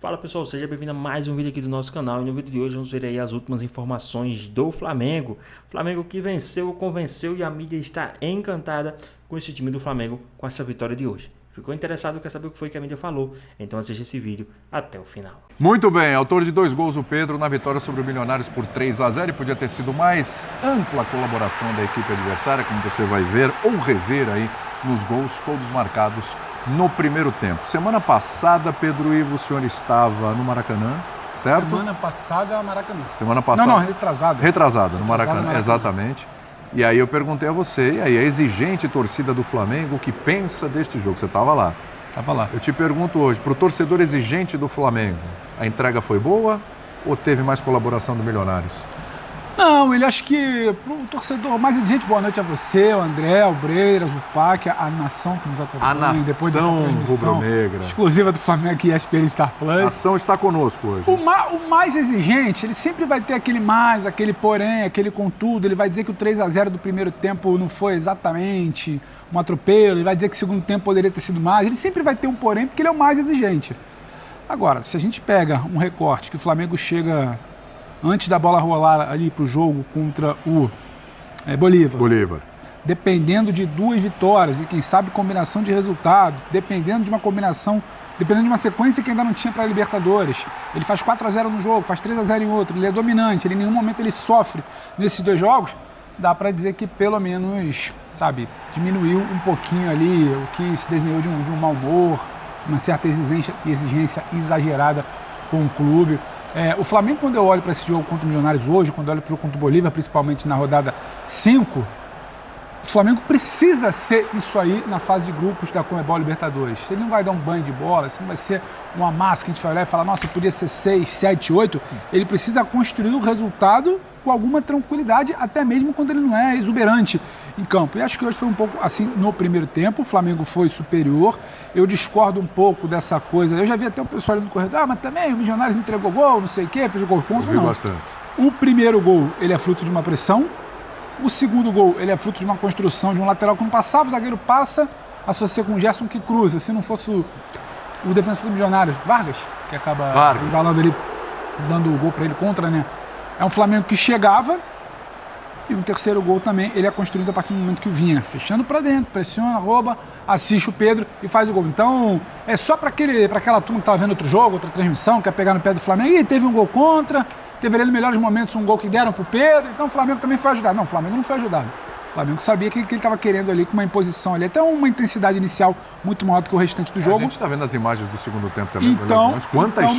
Fala pessoal, seja bem-vindo a mais um vídeo aqui do nosso canal. E no vídeo de hoje vamos ver aí as últimas informações do Flamengo. Flamengo que venceu, convenceu e a mídia está encantada com esse time do Flamengo, com essa vitória de hoje. Ficou interessado, quer saber o que foi que a mídia falou? Então assista esse vídeo até o final. Muito bem, autor de 2 gols o Pedro na vitória sobre o Milionários por 3-0 e podia ter sido mais ampla a colaboração da equipe adversária, como você vai ver ou rever aí nos gols todos marcados no primeiro tempo. Semana passada, Pedro Ivo, o senhor estava no Maracanã, certo? Semana passada, Maracanã. Semana passada? Não, retrasada. Retrasada, no Maracanã, exatamente. E aí eu perguntei a você, e aí a exigente torcida do Flamengo, o que pensa deste jogo? Você estava lá. Estava lá. Eu te pergunto hoje, para o torcedor exigente do Flamengo, a entrega foi boa ou teve mais colaboração do Milionários? Não, ele acho que para o torcedor mais exigente, boa noite a você, o André, o Breiras, o Pac, a nação que nos acompanha depois dessa transmissão rubro-negra exclusiva do Flamengo aqui, ESPN Star Plus. A nação está conosco hoje. O mais exigente, ele sempre vai ter aquele mais, aquele porém, aquele contudo. Ele vai dizer que o 3-0 do primeiro tempo não foi exatamente um atropelo, ele vai dizer que o segundo tempo poderia ter sido mais. Ele sempre vai ter um porém porque ele é o mais exigente. Agora, se a gente pega um recorte que o Flamengo chega antes da bola rolar ali para o jogo contra o Bolívar, dependendo de 2 vitórias e quem sabe combinação de resultado, dependendo de uma sequência que ainda não tinha para a Libertadores, ele faz 4-0 no jogo, faz 3-0 em outro, ele é dominante, ele em nenhum momento ele sofre nesses 2 jogos, dá para dizer que pelo menos, diminuiu um pouquinho ali o que se desenhou de um mau humor, uma certa exigência exagerada com o clube. O Flamengo, quando eu olho para esse jogo contra o Milionários hoje, quando eu olho para o jogo contra o Bolívar, principalmente na rodada 5, o Flamengo precisa ser isso aí na fase de grupos da Conmebol Libertadores. Se ele não vai dar um banho de bola, se não vai ser uma massa que a gente vai olhar e falar, nossa, podia ser 6, 7, 8, ele precisa construir o resultado com alguma tranquilidade, até mesmo quando ele não é exuberante em campo. E acho que hoje foi um pouco assim no primeiro tempo, o Flamengo foi superior. Eu discordo um pouco dessa coisa. Eu já vi até o pessoal ali no corredor, mas também o Milionários entregou gol, não sei o quê, fez gol contra, não. Bastante. O primeiro gol, ele é fruto de uma pressão. O segundo gol, ele é fruto de uma construção de um lateral que não passava, o zagueiro passa, associa com o Gerson que cruza. Se não fosse o defensor do Milionários, Vargas, que acaba exalando ele, dando o gol para ele contra, né? É um Flamengo que chegava, e o terceiro gol também, ele é construído a partir do momento que o Vinha, fechando para dentro, pressiona, rouba, assiste o Pedro e faz o gol. Então, é só para aquela turma que estava vendo outro jogo, outra transmissão, quer pegar no pé do Flamengo, e teve um gol contra, teve ali nos melhores momentos um gol que deram pro Pedro, então o Flamengo também foi ajudado. Não, o Flamengo não foi ajudado. O Flamengo sabia que ele estava querendo ali com uma imposição ali, até uma intensidade inicial muito maior do que o restante do jogo. A gente está vendo as imagens do segundo tempo também. Então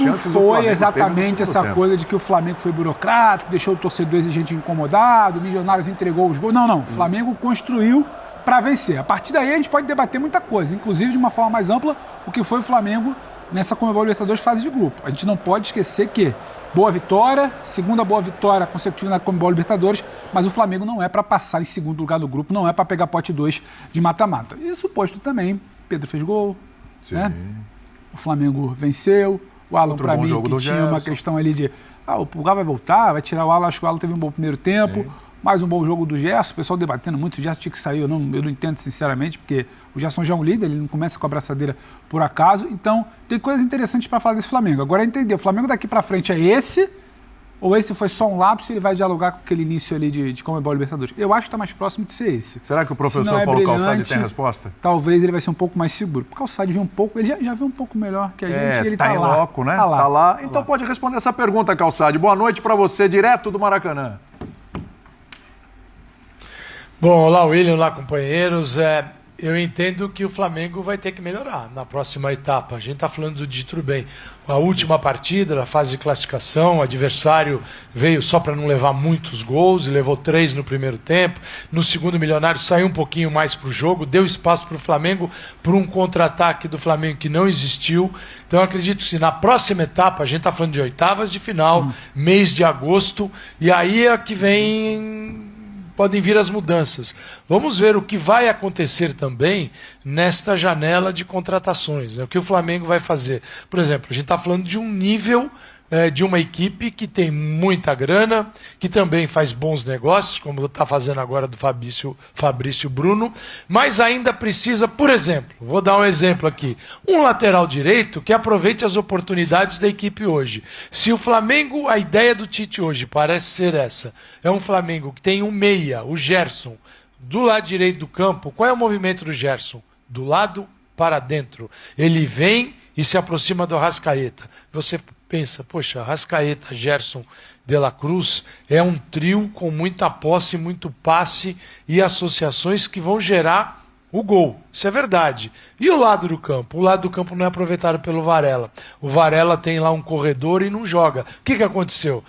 não foi exatamente essa tempo. Coisa de que o Flamengo foi burocrático, deixou o torcedor exigente incomodado, o Milionários entregou os gols. Não. O Flamengo construiu para vencer. A partir daí a gente pode debater muita coisa, inclusive de uma forma mais ampla, o que foi o Flamengo nessa Conmebol Libertadores fase de grupo. A gente não pode esquecer que boa vitória, segunda boa vitória consecutiva na Conmebol Libertadores, mas o Flamengo não é para passar em segundo lugar do grupo, não é para pegar pote 2 de mata-mata. E suposto também, Pedro fez gol, né? O Flamengo venceu, o Alan para mim que tinha uma questão ali de o Pulgar vai voltar, vai tirar o Alan, acho que o Alan teve um bom primeiro tempo. Mais um bom jogo do Gerson, o pessoal debatendo muito, o Gerson tinha que sair, eu não entendo sinceramente, porque o Gerson já é um líder, ele não começa com a braçadeira por acaso, então tem coisas interessantes para falar desse Flamengo. Agora entender, o Flamengo daqui para frente é esse, ou esse foi só um lapso e ele vai dialogar com aquele início ali de Conmebol Libertadores? Eu acho que está mais próximo de ser esse. Será que o professor Paulo Calçade tem a resposta? Talvez ele vai ser um pouco mais seguro. O Calçade vem um pouco, ele já vem um pouco melhor que a gente, ele tá em lá. Loco, né? Tá lá. Então pode responder essa pergunta, Calçade. Boa noite para você, direto do Maracanã. Bom, olá William, olá companheiros. Eu entendo que o Flamengo vai ter que melhorar na próxima etapa. A gente está falando de tudo bem. A última partida da fase de classificação, o adversário veio só para não levar muitos gols e levou 3 no primeiro tempo. No segundo, o Milionário saiu um pouquinho mais para o jogo, deu espaço para o Flamengo por um contra-ataque do Flamengo que não existiu. Então eu acredito que na próxima etapa, a gente está falando de oitavas de final, mês de agosto, e aí é que podem vir as mudanças. Vamos ver o que vai acontecer também nesta janela de contratações, né? O que o Flamengo vai fazer. Por exemplo, a gente está falando de um nível de uma equipe que tem muita grana, que também faz bons negócios, como está fazendo agora do Fabrício Bruno, mas ainda precisa, por exemplo, vou dar um exemplo aqui, um lateral direito que aproveite as oportunidades da equipe hoje. Se o Flamengo, a ideia do Tite hoje parece ser essa, é um Flamengo que tem um meia, o Gerson, do lado direito do campo, qual é o movimento do Gerson? Do lado para dentro. Ele vem e se aproxima do Arrascaeta. Você pensa, poxa, Arrascaeta, Gerson, De La Cruz é um trio com muita posse, muito passe e associações que vão gerar o gol. Isso é verdade. E o lado do campo? O lado do campo não é aproveitado pelo Varela. O Varela tem lá um corredor e não joga. O que aconteceu?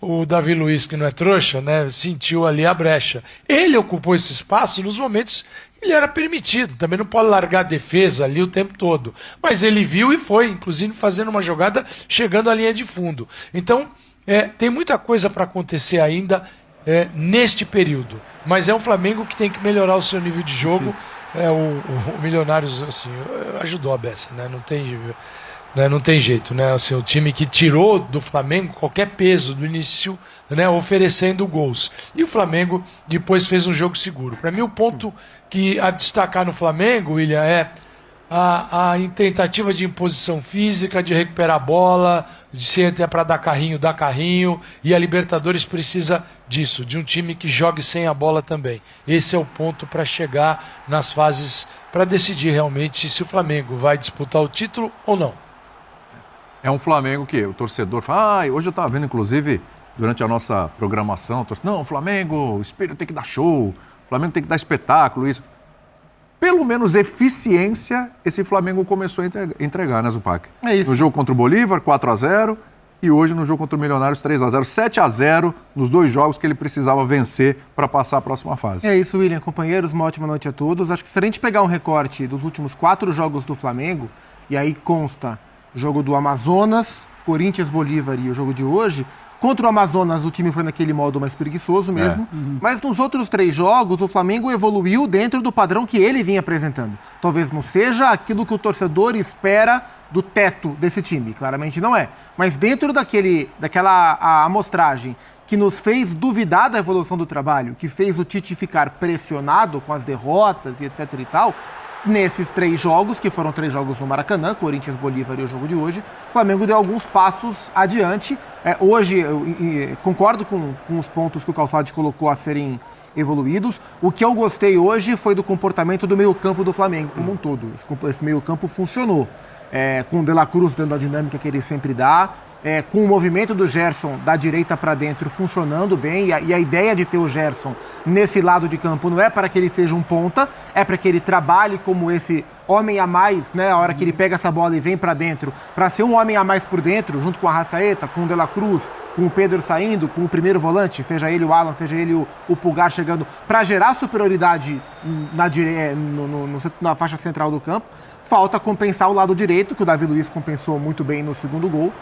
O Davi Luiz, que não é trouxa, né, sentiu ali a brecha. Ele ocupou esse espaço nos momentos que ele era permitido. Também não pode largar a defesa ali o tempo todo. Mas ele viu e foi, inclusive, fazendo uma jogada chegando à linha de fundo. Então, tem muita coisa para acontecer ainda neste período. Mas é um Flamengo que tem que melhorar o seu nível de jogo. O Milionários assim, ajudou a beça, né? Não tem jeito, né? Assim, o time que tirou do Flamengo qualquer peso do início, né, oferecendo gols. E o Flamengo depois fez um jogo seguro. Para mim, o ponto que a destacar no Flamengo, William, é a tentativa de imposição física, de recuperar a bola, de ser até para dar carrinho, e a Libertadores precisa disso, de um time que jogue sem a bola também. Esse é o ponto para chegar nas fases, para decidir realmente se o Flamengo vai disputar o título ou não. É um Flamengo que o torcedor fala, hoje eu estava vendo, inclusive, durante a nossa programação, não, o Flamengo, o espírito tem que dar show, o Flamengo tem que dar espetáculo, isso. Pelo menos eficiência, esse Flamengo começou a entregar, né, Zupac? É isso. No jogo contra o Bolívar, 4-0, e hoje no jogo contra o Milionários, 3-0, 7-0, nos 2 jogos que ele precisava vencer para passar a próxima fase. É isso, William. Companheiros, uma ótima noite a todos. Acho que se a gente pegar um recorte dos últimos 4 jogos do Flamengo, e aí consta jogo do Amazonas, Corinthians, Bolívar e o jogo de hoje, contra o Amazonas o time foi naquele modo mais preguiçoso mesmo, mas nos outros 3 jogos o Flamengo evoluiu dentro do padrão que ele vinha apresentando. Talvez não seja aquilo que o torcedor espera do teto desse time, claramente não é, mas dentro daquela amostragem que nos fez duvidar da evolução do trabalho, que fez o Tite ficar pressionado com as derrotas e etc e tal, nesses 3 jogos, que foram 3 jogos no Maracanã, Corinthians, Bolívar e o jogo de hoje, o Flamengo deu alguns passos adiante. Hoje, eu concordo com os pontos que o Calçade colocou a serem evoluídos. O que eu gostei hoje foi do comportamento do meio-campo do Flamengo como um todo. Esse meio-campo funcionou, com o De La Cruz dando a dinâmica que ele sempre dá, com o movimento do Gerson da direita para dentro funcionando bem, e a ideia de ter o Gerson nesse lado de campo não é para que ele seja um ponta, é para que ele trabalhe como esse homem a mais, né, a hora que ele pega essa bola e vem para dentro, para ser um homem a mais por dentro, junto com a Arrascaeta, com o De La Cruz, com o Pedro saindo, com o primeiro volante, seja ele o Alan, seja ele o Pulgar chegando, para gerar superioridade na faixa central do campo. Falta compensar o lado direito, que o Davi Luiz compensou muito bem no segundo gol.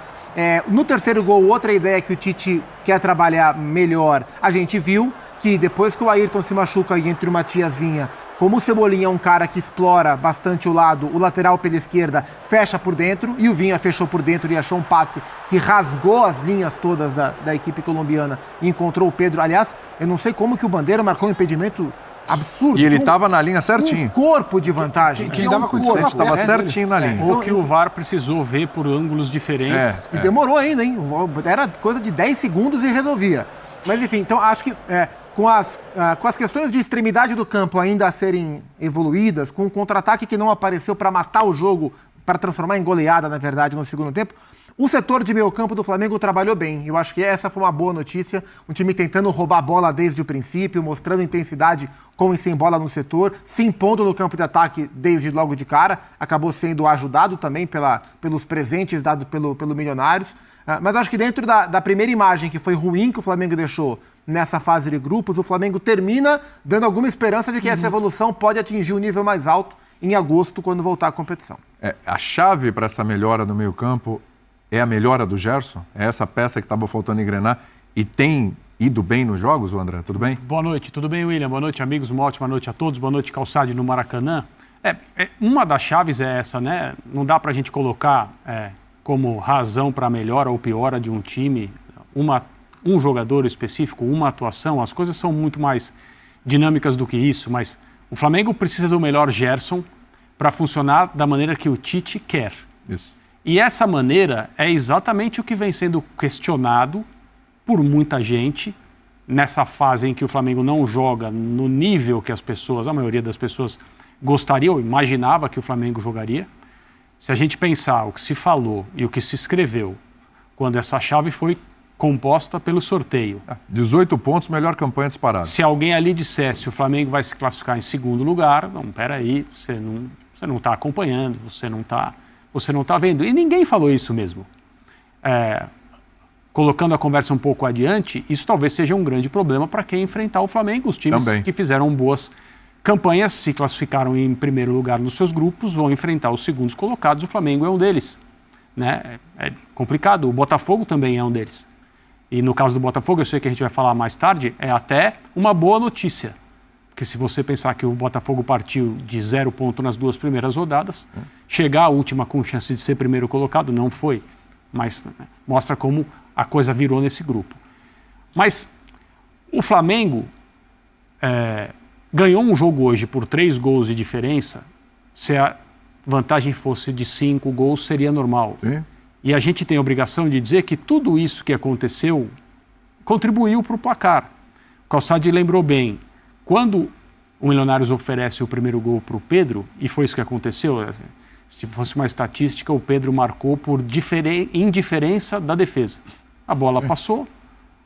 No terceiro gol, outra ideia que o Tite quer trabalhar melhor, a gente viu que depois que o Ayrton se machuca e entre o Matias Vinha, como o Cebolinha é um cara que explora bastante o lado, o lateral pela esquerda fecha por dentro, e o Vinha fechou por dentro e achou um passe que rasgou as linhas todas da equipe colombiana e encontrou o Pedro. Aliás, eu não sei como que o Bandeira marcou um impedimento absurdo. E ele estava na linha certinho. Um corpo de vantagem. Quem dava com isso estava certinho na linha. Ou que o VAR precisou ver por ângulos diferentes. E demorou ainda, hein? Era coisa de 10 segundos e resolvia. Mas enfim, então acho que com as questões de extremidade do campo ainda a serem evoluídas, com o contra-ataque que não apareceu para matar o jogo, para transformar em goleada, na verdade, no segundo tempo, o setor de meio campo do Flamengo trabalhou bem. Eu acho que essa foi uma boa notícia. Um time tentando roubar a bola desde o princípio, mostrando intensidade com e sem bola no setor, se impondo no campo de ataque desde logo de cara. Acabou sendo ajudado também pelos presentes dados pelo Milionários. Mas acho que dentro da primeira imagem, que foi ruim que o Flamengo deixou nessa fase de grupos, o Flamengo termina dando alguma esperança de que essa evolução pode atingir um nível mais alto em agosto, quando voltar à competição. A chave para essa melhora no meio-campo é a melhora do Gerson? É essa peça que estava faltando engrenar e tem ido bem nos jogos, André? Tudo bem? Boa noite, tudo bem, William? Boa noite, amigos. Uma ótima noite a todos. Boa noite, Calçade no Maracanã. Uma das chaves é essa, né? Não dá para a gente colocar como razão para a melhora ou piora de um time, um jogador específico, uma atuação, as coisas são muito mais dinâmicas do que isso, mas o Flamengo precisa do melhor Gerson para funcionar da maneira que o Tite quer. Isso. E essa maneira é exatamente o que vem sendo questionado por muita gente nessa fase em que o Flamengo não joga no nível que a maioria das pessoas gostaria ou imaginava que o Flamengo jogaria. Se a gente pensar o que se falou e o que se escreveu quando essa chave foi composta pelo sorteio. 18 pontos, melhor campanha disparada. Se alguém ali dissesse o Flamengo vai se classificar em segundo lugar, não, peraí, você não está acompanhando, você não está vendo. E ninguém falou isso mesmo. Colocando a conversa um pouco adiante, isso talvez seja um grande problema para quem enfrentar o Flamengo. Os times que fizeram boas campanhas, se classificaram em primeiro lugar nos seus grupos, vão enfrentar os segundos colocados, o Flamengo é um deles. Né? É complicado, o Botafogo também é um deles. E no caso do Botafogo, eu sei que a gente vai falar mais tarde, é até uma boa notícia. Porque se você pensar que o Botafogo partiu de 0 ponto nas 2 primeiras rodadas, chegar à última com chance de ser primeiro colocado, não foi. Mas mostra como a coisa virou nesse grupo. Mas o Flamengo ganhou um jogo hoje por 3 gols de diferença. Se a vantagem fosse de 5 gols, seria normal. Sim. E a gente tem a obrigação de dizer que tudo isso que aconteceu contribuiu para o placar. O Calçade lembrou bem, quando o Milionários oferece o primeiro gol para o Pedro, e foi isso que aconteceu, se fosse uma estatística, o Pedro marcou por indiferença da defesa. A bola passou,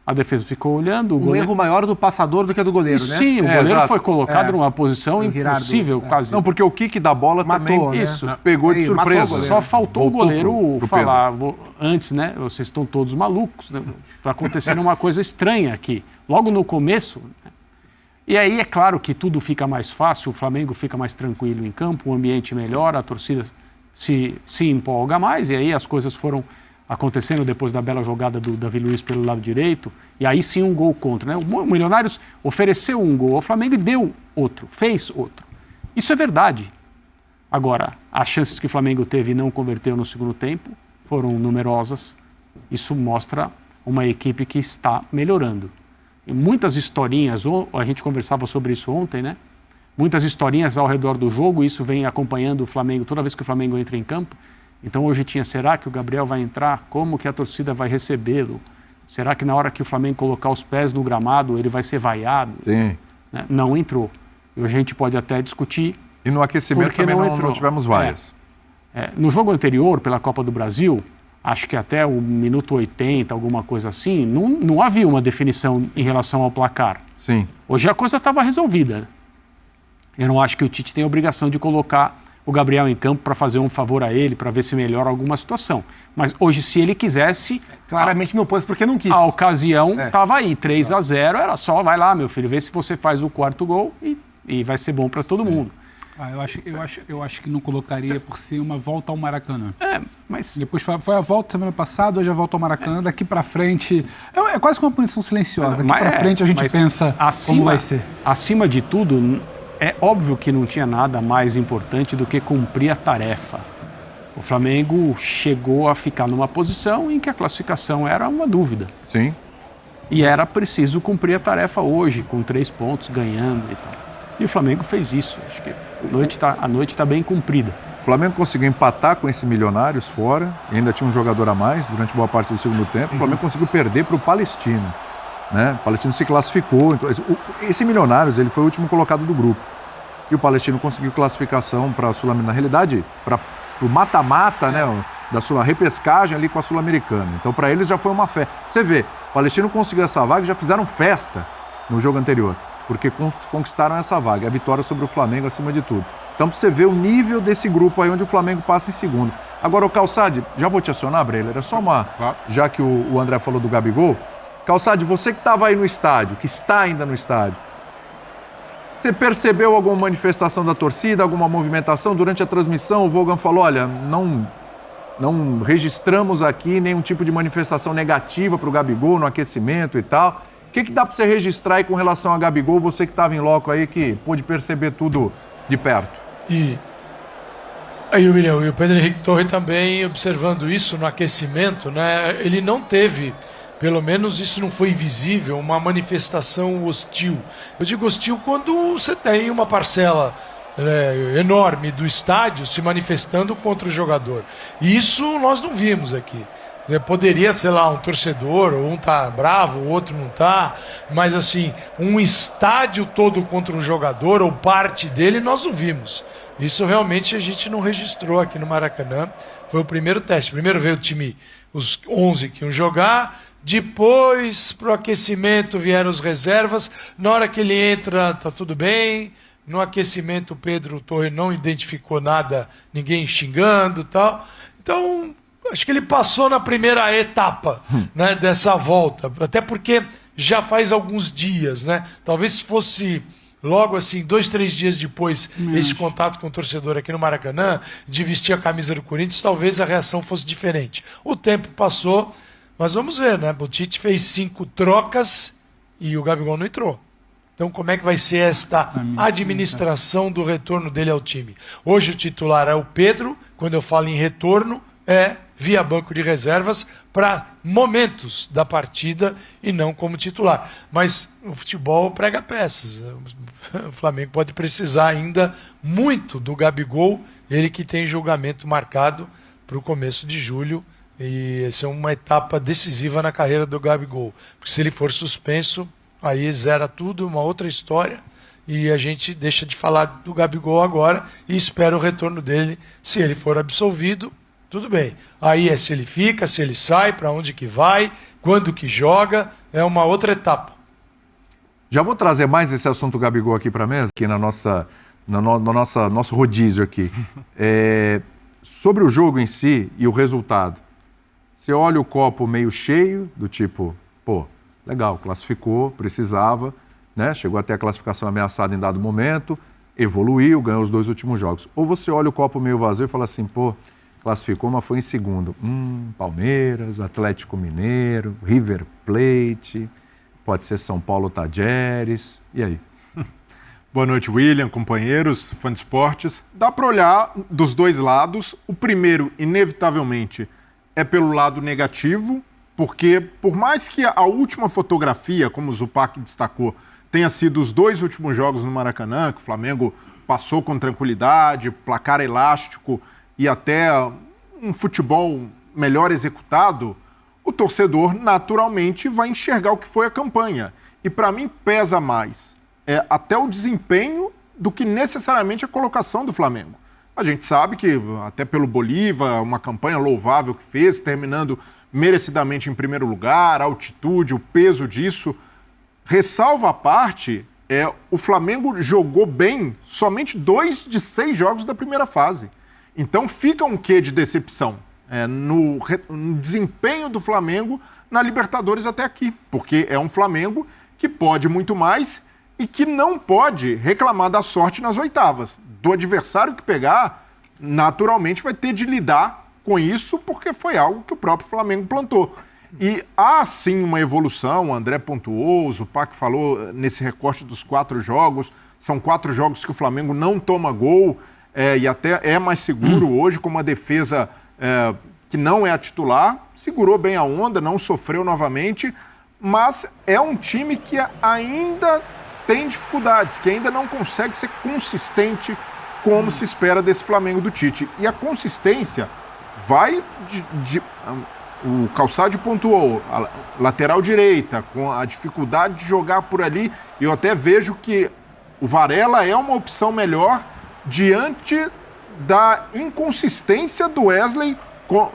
a defesa ficou olhando. Um erro maior do passador do que do goleiro, né? Sim, o goleiro foi colocado numa posição impossível, quase. Não, porque o kick da bola matou, também pegou de surpresa. Só faltou o goleiro falar antes, né? Vocês estão todos malucos, né? Está acontecendo uma coisa estranha aqui. Logo no começo. E aí é claro que tudo fica mais fácil, o Flamengo fica mais tranquilo em campo, o ambiente melhora, a torcida se empolga mais, e aí as coisas foram acontecendo depois da bela jogada do Davi Luiz pelo lado direito, e aí sim um gol contra. Né? O Milionários ofereceu um gol ao Flamengo e deu outro, fez outro. Isso é verdade. Agora, as chances que o Flamengo teve e não converteu no segundo tempo foram numerosas. Isso mostra uma equipe que está melhorando. E muitas historinhas, a gente conversava sobre isso ontem, né? Muitas historinhas ao redor do jogo, isso vem acompanhando o Flamengo toda vez que o Flamengo entra em campo. Então hoje será que o Gabriel vai entrar? Como que a torcida vai recebê-lo? Será que na hora que o Flamengo colocar os pés no gramado, ele vai ser vaiado? Sim. Né? Não entrou. E a gente pode até discutir. E no aquecimento também não tivemos vaias. No jogo anterior, pela Copa do Brasil, acho que até o minuto 80, alguma coisa assim, não havia uma definição em relação ao placar. Sim. Hoje a coisa estava resolvida. Eu não acho que o Tite tem a obrigação de colocar o Gabriel em campo para fazer um favor a ele, para ver se melhora alguma situação. Mas hoje, se ele quisesse... Claramente não pôs porque não quis. A ocasião estava aí, 3-0, era só, vai lá, meu filho, vê se você faz o 4º gol e vai ser bom para todo mundo. Eu acho que não colocaria por ser uma volta ao Maracanã. Mas... Depois foi a volta semana passada, hoje a volta ao Maracanã, daqui para frente... É quase que uma punição silenciosa, daqui para frente a gente pensa como vai ser. Acima de tudo... É óbvio que não tinha nada mais importante do que cumprir a tarefa. O Flamengo chegou a ficar numa posição em que a classificação era uma dúvida. Sim. E era preciso cumprir a tarefa hoje, com 3 pontos, ganhando e tal. E o Flamengo fez isso. Acho que a noite tá bem cumprida. O Flamengo conseguiu empatar com esse Milionários fora, e ainda tinha um jogador a mais durante boa parte do segundo tempo. O Flamengo conseguiu perder para o Palestino. Né? O Palestino se classificou. Então, esse Milionários ele foi o último colocado do grupo. E o Palestino conseguiu classificação para a Sul-Americana. Na realidade, para o mata-mata, né? Da repescagem ali com a Sul-Americana. Então, para eles já foi uma festa. Você vê, o Palestino conseguiu essa vaga e já fizeram festa no jogo anterior. Porque conquistaram essa vaga. A vitória sobre o Flamengo acima de tudo. Então, para você ver o nível desse grupo aí onde o Flamengo passa em segundo. Agora, o Calçade, já vou te acionar, Breler. É só uma... Já que o André falou do Gabigol. Calçade, você que estava aí no estádio, que está ainda no estádio, você percebeu alguma manifestação da torcida, alguma movimentação? Durante a transmissão, o Vogan falou, olha, não registramos aqui nenhum tipo de manifestação negativa para o Gabigol no aquecimento e tal. O que dá para você registrar aí com relação a Gabigol, você que estava em loco aí, que pôde perceber tudo de perto? E Aí, William, e o Pedro Henrique Torre também observando isso no aquecimento, né? Ele não teve, pelo menos isso não foi visível, uma manifestação hostil. Eu digo hostil quando você tem uma parcela enorme do estádio se manifestando contra o jogador. E isso nós não vimos aqui. Poderia, sei lá, um torcedor, um tá bravo, o outro não tá, mas assim, um estádio todo contra um jogador ou parte dele, nós não vimos. Isso realmente a gente não registrou aqui no Maracanã. Foi o primeiro teste. Primeiro veio o time, os 11 que iam jogar, depois pro aquecimento vieram os reservas, na hora que ele entra tá tudo bem, no aquecimento o Pedro Torre não identificou nada, ninguém xingando e tal. Então, acho que ele passou na primeira etapa, né, dessa volta, até porque já faz alguns dias, né? Talvez se fosse logo assim, 2, 3 dias depois, esse contato com o torcedor aqui no Maracanã, de vestir a camisa do Corinthians, talvez a reação fosse diferente. O tempo passou, mas vamos ver, né? O Tite fez 5 trocas e o Gabigol não entrou. Então, como é que vai ser esta administração do retorno dele ao time? Hoje o titular é o Pedro, quando eu falo em retorno, é via banco de reservas para momentos da partida e não como titular. Mas o futebol prega peças. O Flamengo pode precisar ainda muito do Gabigol, ele que tem julgamento marcado para o começo de julho, e essa é uma etapa decisiva na carreira do Gabigol. Porque se ele for suspenso, aí zera tudo, uma outra história, e a gente deixa de falar do Gabigol agora e espera o retorno dele. Se ele for absolvido, tudo bem. Aí é se ele fica, se ele sai, para onde que vai, quando que joga, é uma outra etapa. Já vou trazer mais esse assunto Gabigol aqui para a mesa, aqui nosso rodízio aqui. Sobre o jogo em si e o resultado. Você olha o copo meio cheio, do tipo, pô, legal, classificou, precisava, né? Chegou até a classificação ameaçada em dado momento, evoluiu, ganhou os 2 últimos jogos. Ou você olha o copo meio vazio e fala assim, pô, classificou, mas foi em segundo. Palmeiras, Atlético Mineiro, River Plate, pode ser São Paulo Tajeres, e aí? Boa noite, William, companheiros, fã de esportes. Dá para olhar dos dois lados. O primeiro, inevitavelmente, é pelo lado negativo, porque por mais que a última fotografia, como o Zupac destacou, tenha sido os 2 últimos jogos no Maracanã, que o Flamengo passou com tranquilidade, placar elástico, e até um futebol melhor executado, o torcedor naturalmente vai enxergar o que foi a campanha. E para mim pesa mais até o desempenho do que necessariamente a colocação do Flamengo. A gente sabe que, até pelo Bolívar, uma campanha louvável que fez, terminando merecidamente em primeiro lugar, a altitude, o peso disso. Ressalva à parte, o Flamengo jogou bem somente 2 de 6 jogos da primeira fase. Então fica um quê de decepção no desempenho do Flamengo na Libertadores até aqui, porque é um Flamengo que pode muito mais e que não pode reclamar da sorte nas oitavas. Do adversário que pegar, naturalmente vai ter de lidar com isso, porque foi algo que o próprio Flamengo plantou. E há sim uma evolução, o André pontuou, o Zupac falou nesse recorte dos 4 jogos, são 4 jogos que o Flamengo não toma gol, e até é mais seguro hoje, com uma defesa que não é a titular, segurou bem a onda, não sofreu novamente, mas é um time que ainda tem dificuldades, que ainda não consegue ser consistente como se espera desse Flamengo do Tite. E a consistência vai o Calçade pontuou, a lateral direita, com a dificuldade de jogar por ali, eu até vejo que o Varela é uma opção melhor diante da inconsistência do Wesley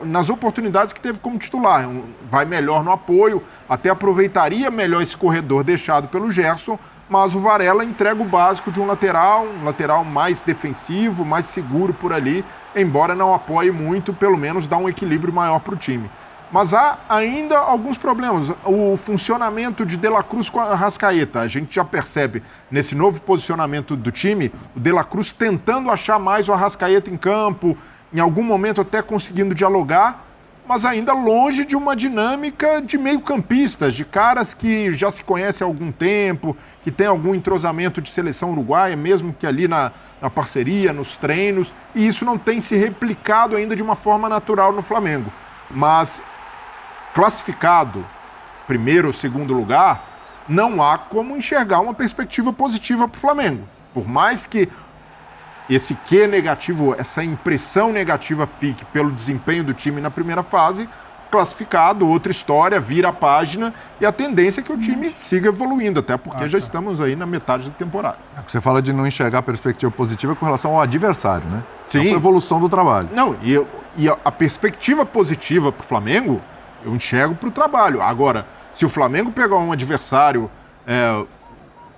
nas oportunidades que teve como titular. Vai melhor no apoio, até aproveitaria melhor esse corredor deixado pelo Gerson, mas o Varela entrega o básico de um lateral mais defensivo, mais seguro por ali, embora não apoie muito, pelo menos dá um equilíbrio maior para o time. Mas há ainda alguns problemas. O funcionamento de De La Cruz com a Arrascaeta, a gente já percebe nesse novo posicionamento do time, o De La Cruz tentando achar mais o Arrascaeta em campo, em algum momento até conseguindo dialogar, mas ainda longe de uma dinâmica de meio-campistas, de caras que já se conhecem há algum tempo, que tem algum entrosamento de seleção uruguaia, mesmo que ali na na parceria, nos treinos, e isso não tem se replicado ainda de uma forma natural no Flamengo. Mas classificado, primeiro ou segundo lugar, não há como enxergar uma perspectiva positiva para o Flamengo. Por mais que esse quê negativo, essa impressão negativa fique pelo desempenho do time na primeira fase, classificado, outra história, vira a página e a tendência é que o time siga evoluindo, até porque já estamos aí na metade da temporada. Você fala de não enxergar perspectiva positiva com relação ao adversário, né? Sim. A evolução do trabalho. Não, e a perspectiva positiva para o Flamengo, eu enxergo para o trabalho. Agora, se o Flamengo pegar um adversário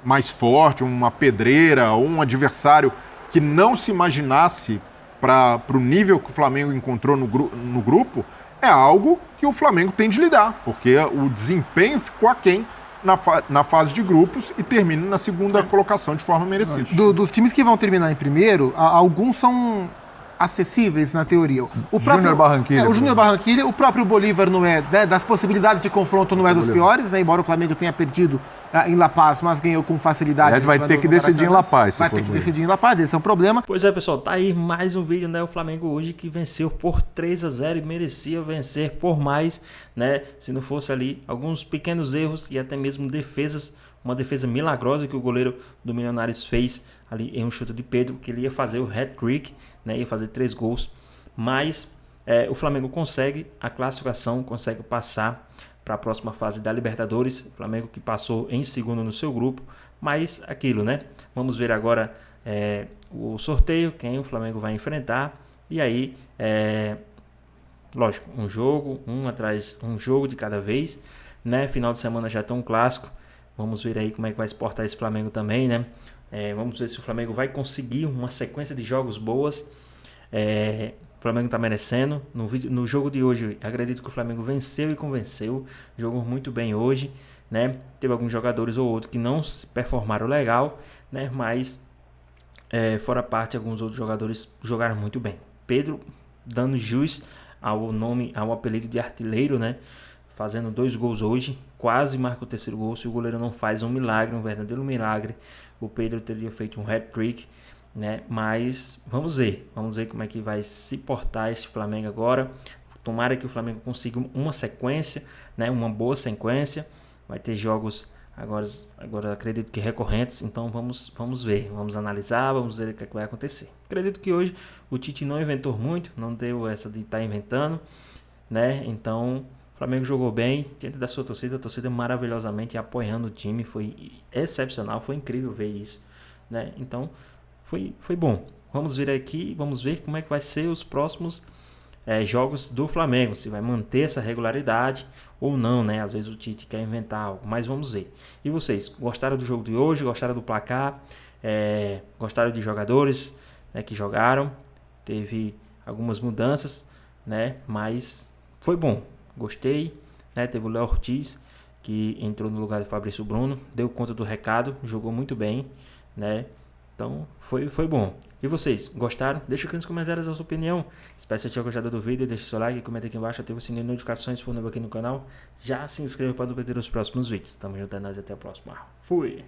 mais forte, uma pedreira, ou um adversário que não se imaginasse para o nível que o Flamengo encontrou no grupo, é algo que o Flamengo tem de lidar, porque o desempenho ficou aquém na fase de grupos e termina na segunda colocação de forma merecida. Dos times que vão terminar em primeiro, alguns são acessíveis na teoria. O Júnior Barranquilla. O Júnior Barranquilla, o próprio Bolívar não é, né, das possibilidades de confronto não é dos piores, né, embora o Flamengo tenha perdido em La Paz, mas ganhou com facilidade. Aliás, vai ter que decidir em La Paz. Vai ter que decidir em La Paz, esse é um problema. Pois é, pessoal, tá aí mais um vídeo, né? O Flamengo hoje que venceu por 3-0 e merecia vencer por mais, né? Se não fosse ali alguns pequenos erros e até mesmo defesas, uma defesa milagrosa que o goleiro do Milionários fez ali em um chute de Pedro, que ele ia fazer o hat-trick, né? Ia fazer 3 gols, mas o Flamengo consegue a classificação, consegue passar para a próxima fase da Libertadores. O Flamengo que passou em segundo no seu grupo, mas aquilo, né? Vamos ver agora o sorteio, quem o Flamengo vai enfrentar, e aí, lógico, um jogo de cada vez, né? Final de semana já tem um clássico, vamos ver aí como é que vai se portar esse Flamengo também, né? Vamos ver se o Flamengo vai conseguir uma sequência de jogos boas. O Flamengo está merecendo. No jogo de hoje, acredito que o Flamengo venceu e convenceu. Jogou muito bem hoje, né? Teve alguns jogadores ou outros que não performaram legal, né? Mas, fora parte, alguns outros jogadores jogaram muito bem. Pedro dando jus ao apelido de artilheiro, né? Fazendo 2 gols hoje, quase marca o 3º gol. Se o goleiro não faz um milagre, um verdadeiro milagre, o Pedro teria feito um hat-trick, né? Mas vamos ver como é que vai se portar esse Flamengo agora. Tomara que o Flamengo consiga uma sequência, né? Uma boa sequência. Vai ter jogos agora acredito que recorrentes, então vamos ver, vamos analisar, vamos ver o que vai acontecer. Acredito que hoje o Tite não inventou muito, não deu essa de estar inventando, né? Então o Flamengo jogou bem diante da sua torcida, a torcida maravilhosamente apoiando o time, foi excepcional, foi incrível ver isso, né? Então foi bom. Vamos ver aqui, vamos ver como é que vai ser os próximos jogos do Flamengo, se vai manter essa regularidade ou não, né? Às vezes o Tite quer inventar algo, mas vamos ver. E vocês, gostaram do jogo de hoje? Gostaram do placar? Gostaram de jogadores, né, que jogaram? Teve algumas mudanças, né? Mas foi bom. Gostei, né? Teve o Léo Ortiz, que entrou no lugar do Fabrício Bruno, deu conta do recado, jogou muito bem, né? Então, foi bom. E vocês, gostaram? Deixa aqui nos comentários a sua opinião. Espero que você tenha gostado do vídeo, deixa seu like, comenta aqui embaixo, ativa o sininho de notificações se for novo aqui no canal. Já se inscreva para não perder os próximos vídeos. Tamo junto, é nóis, até a próxima. Fui!